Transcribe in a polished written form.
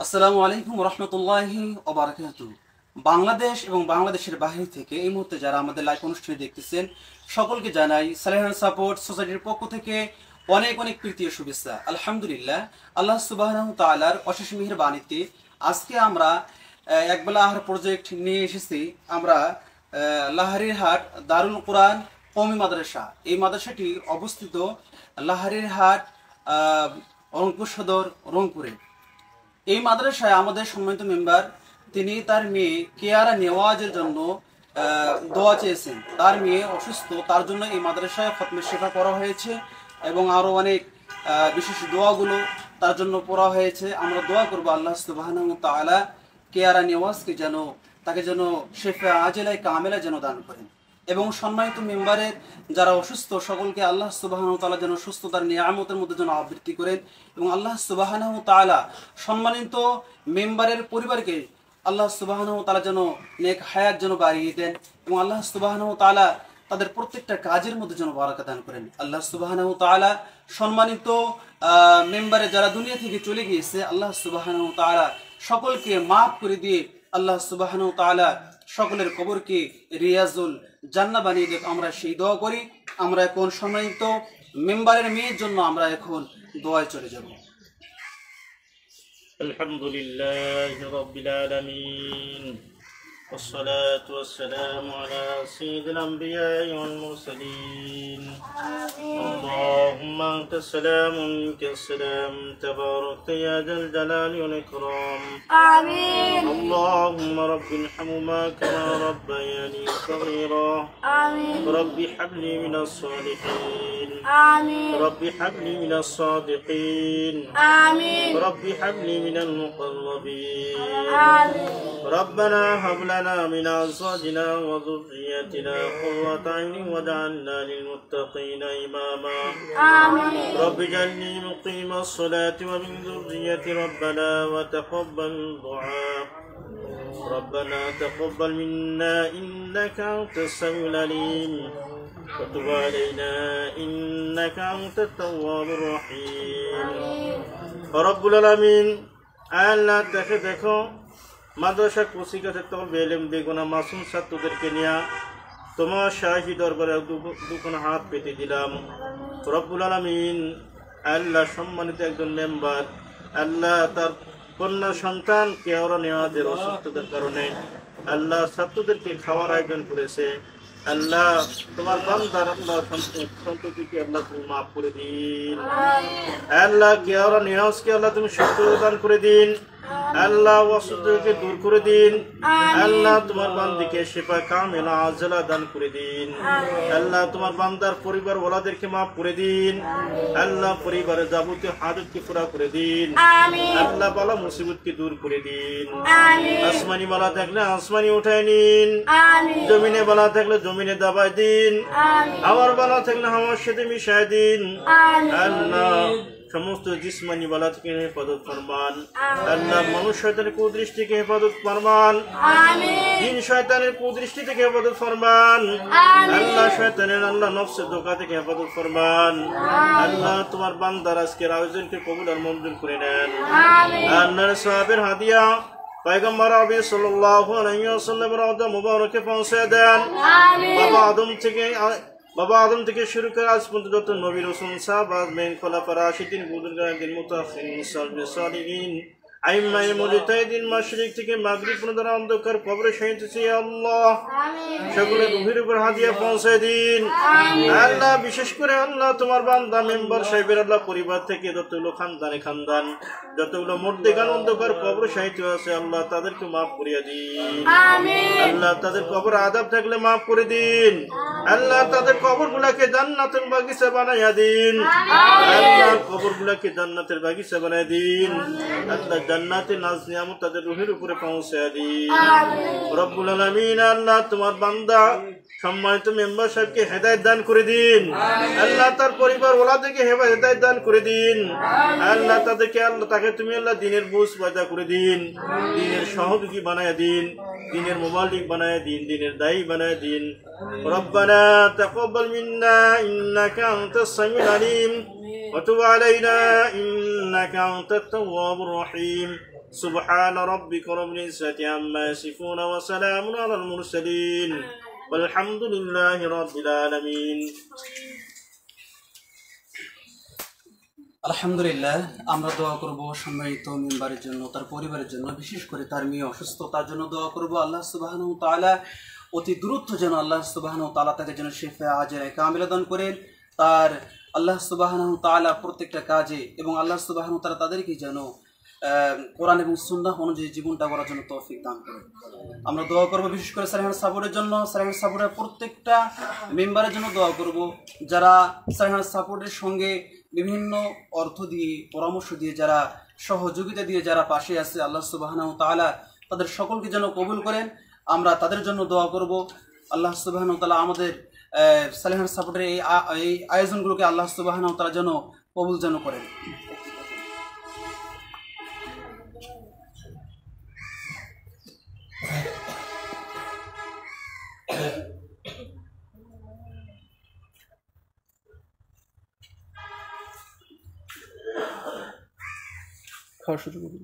আসসালামু আলাইকুম রহমতুল্লাহি ওয়া বারাকাতুহু। বাংলাদেশ এবং বাংলাদেশের বাইরে থেকে এই মুহূর্তে যারা আমাদের লাইভ অনুষ্ঠানে দেখতেছেন সকলকে জানাই সালেহান সাপোর্ট সোসাইটির পক্ষ থেকে অনেক অনেক প্রীতি ও শুভেচ্ছা। আলহামদুলিল্লাহ, আল্লাহ সুবহানাহু ওয়া তাআলার অশেষ মেহেরবানিতে আজকে আমরা একবেলা আহার প্রজেক্ট নিয়ে এসেছি। আমরা লাহারিরহাট দারুল কোরআন কওমি মাদ্রাসা, এই মাদ্রাসাটি অবস্থিত লাহারিরহাট রংপুর সদর রংপুরে। এই মাদ্রাসায় আমাদের সম্মানিত মেম্বার তিনি তার মেয়ে কেয়ারা নেওয়াজের জন্য দোয়া চেয়েছেন। তার মেয়ে অসুস্থ, তার জন্য এই মাদ্রাসায় খতমে শেফা করা হয়েছে এবং আরও অনেক বিশেষ দোয়াগুলো তার জন্য পড়া হয়েছে। আমরা দোয়া করবো আল্লাহ সুবহানাহু ওয়া তাআলা কেয়ারা নেওয়াজকে যেন তাকে যেন শেফা আজেলায় কামেলা যেন দান করেন এবং সম্মানিত মেম্বারের যারা অসুস্থ সকলকে আল্লাহ সুবহানাহু ওয়া তাআলা যেন সুস্থতার নিয়ামতের মধ্যে যেন আবৃত্তি করেন এবং আল্লাহ সুবহানাহু ওয়া তাআলা সম্মানিত মেম্বারের পরিবারকে আল্লাহ সুবহানাহু ওয়া তাআলা যেন নেক হায়াত যেন বাড়িয়ে দেন এবং আল্লাহ সুবহানাহু ওয়া তাআলা তাদের প্রত্যেকটা কাজের মধ্যে যেন বারাকা দান করেন। আল্লাহ সুবহানাহু ওয়া তাআলা সম্মানিত মেম্বারে যারা দুনিয়া থেকে চলে গিয়েছে আল্লাহ সুবহানাহু ওয়া তাআলা সকলকে মাফ করে দিয়ে আল্লাহ সুবহানাহু ওয়া তাআলা সকলের কবরকে রিয়াজুল জান্নাহ বানিয়ে দেব, আমরা সেই দোয়া করি। আমরা এখন সম্মানিত মেম্বারের মেয়ের জন্য আমরা এখন দোয়ায় চলে যাব। আলহামদুলিল্লাহি রাব্বিল আলামিন والصلاة والسلام على سيد الأنبياء والمرسلين. اللهم أنت السلام منك السلام تبارك يا ذا الجلال والإكرام. آمين. اللهم رب ارحمهما كما ربياني صغيرا. آمين. رب هب لي من الصالحين. آمين. رب هب لي من الصادقين. آمين. رب هب لي من المقربين. آمين. ربنا هب لنا من أزواجنا وذرياتنا قرة أعين واجعلنا للمتقين إماما. آمين. رب اجعلني مقيم الصلاة ومن ذريتي ربنا وتقبل دعاء. ربنا تقبل منا إنك أنت السميع العليم وتب علينا إنك أنت التواب الرحيم. رب العالمين আল্লাহ দেখো মাদ্রাসা কোচিকাতে তোমার বেলেম বেগুনা মাসুম ছাত্রদেরকে নিয়ে তোমার শাহী দরবারে দুখানা হাত পেতে দিলাম। রব্বুল আলামিন আল্লাহ সম্মানিত একজন মেম্বার আল্লাহ তার কন্যা সন্তান কেওরা নেওয়াজের অসুস্থতার কারণে আল্লাহ ছাত্রদেরকে খাওয়ার আয়োজন করেছে। আল্লাহ তোমার বান্দার আল্লাহ সন্ততিকে আল্লাহ তুমি মাফ করে দিন। আল্লাহ কেওরা নেওয়াজকে আল্লাহ তুমি সুস্থ দান করে দিন। আল্লাহ অসুস্থকে দূর করে দিন। আল্লাহ তোমার বান্দিকে শিফা কামেলা আজলা দান করে দিন। আল্লাহ তোমার বান্দার পরিবার ওলাদেরকে মাফ করে দিন। আল্লাহ পরিবারের যাবতীয় হাজতকে পুরা করে দিন। আল্লাহ বালা মুসিবতকে দূর করে দিন। আসমানি বালা থাকলে আসমানি উঠায় নিন। জমিনে বালা থাকলে জমিনে দাবাই দিন। আমার বালা থাকলে আমার সাথে মিশায় দিন। আল্লাহ সমস্ত জিসমানি বালা থেকে হেফাজত ফরমান। আল্লাহ মানুষ শয়তানের কুদৃষ্টি থেকে হেফাজত ফরমান। জিন শয়তানের কুদৃষ্টি থেকে হেফাজত ফরমান। আল্লাহ শয়তানের আল্লাহ নফসের ধোঁকা থেকে হেফাজত ফরমান। আল্লাহ তোমার বান্দার আজকের আয়োজনকে কবুল আর মঞ্জুর করে নেন। আল্লাহর সওয়াবের হাদিয়া পয়গম্বর আরবি সাল্লাল্লাহু আলাইহি ওয়াসাল্লামের রওজা মুবারকে পৌঁছে দেন। বাবা আদম থেকে শুরু করে আজ পর্যন্ত যত নবী রাসূল সাহাবা মেন খোলাফা রাশিদিন বুজুর্গান মুতাখিরিন সালিহিন আইম্মায়ে মুজতাহিদিন মাশরিক থেকে মাগরিব পর্যন্ত অন্ধকার কবরে শহীদ হয়েছে আল্লাহ সকলের রূহের উপর হাদিয়া পৌঁছে দিন। আল্লাহ বিশেষ করে আল্লাহ তোমার বান্দা মেম্বার সাহেবের আল্লাহ পরিবার থেকে যতগুলো খানদান যতগুলো মুর্দেগান অন্ধকার কবরে শহীদ আছে আল্লাহ তাদেরকে মাফ করিয়া দিন। আল্লাহ তাদের কবর আযাব থাকলে মাফ করে দিন। আল্লাহ তাদের কবরগুলোকে জান্নাতের বাগিচা বানাইয়া দিন। আল্লাহ কবরগুলোকে জান্নাতের বাগিচা বানাইয়া দিন। আল্লাহ জান্নাতে নাজ নিয়ামত তাদের রূহের উপরে পৌঁছে দিন। রব্বুল আলামিন আল্লাহ তোমার বান্দা সম্মানিত মেম্বার সাহেবকে হেদায়েত দান করে দিন। আল্লাহ তার পরিবার ওলাদেরকে হেদায়েত দান করে দিন। আল্লাহ তাদেরকে আল্লাহ তাকে তুমি আল্লাহ দিনের বুঝ পয়দা করে দিন। দিনের সহযোগী বানায় দিন। দিনের মুবাল্লিগ বানায় দিন। দিনের দায়ী বানায় দিন। রব্বানা তাকাব্বাল মিন্না ইন্নাকা আনতাস সামিউল আলিম ওয়া তুব আলাইনা إنك أنت التواب الرحيم سبحان ربك رب العزة عما يصفون وسلام على المرسلين والحمد لله رب العالمين আলহামদুলিল্লাহ, আমরা দোয়া করব সম্মানিত মেম্বারের জন্য, তার পরিবারের জন্য, বিশেষ করে তার মেয়ে অসুস্থ, তার জন্য দোয়া করব আল্লাহ সুবহানাহু ওয়া তাআলা অতি দ্রুত যেন আল্লাহ সুবহানাহু ওয়া তাআলা তাকে যেন শিফা আজরা কামিলা দান করেন। তার আল্লাহ সুবহানাহু ওয়া তাআলা প্রত্যেকটা কাজে এবং আল্লাহ সুবহানাহু ওয়া তাআলা তাদেরকে যেন কোরআন এবং সুন্নাহ অনুযায়ী জীবনটা করার জন্য তৌফিক দান করেন। আমরা দোয়া করব বিশেষ করে সালেহান সাপোর্টের জন্য, সালেহান সাপোর্টের প্রত্যেকটা মেম্বারের জন্য দোয়া করব, যারা সালেহান সাপোর্টের সঙ্গে বিভিন্ন অর্থ দিয়ে, পরামর্শ দিয়ে, যারা সহযোগিতা দিয়ে যারা পাশে আছে, আল্লাহ সুবহানাহু ওয়া তাআলা তাদের সকলকে যেন কবুল করেন। আমরা তাদের জন্য দোয়া করব। আল্লাহ সুবহানাহু ওয়া তাআলা আমাদের সালেহান সাপোর্টের এই আয়োজনগুলোকে আল্লাহ সুবহানাহু ওয়া তাআলা যেন কবুল যেন করেন। খাওয়া শুরু করুন।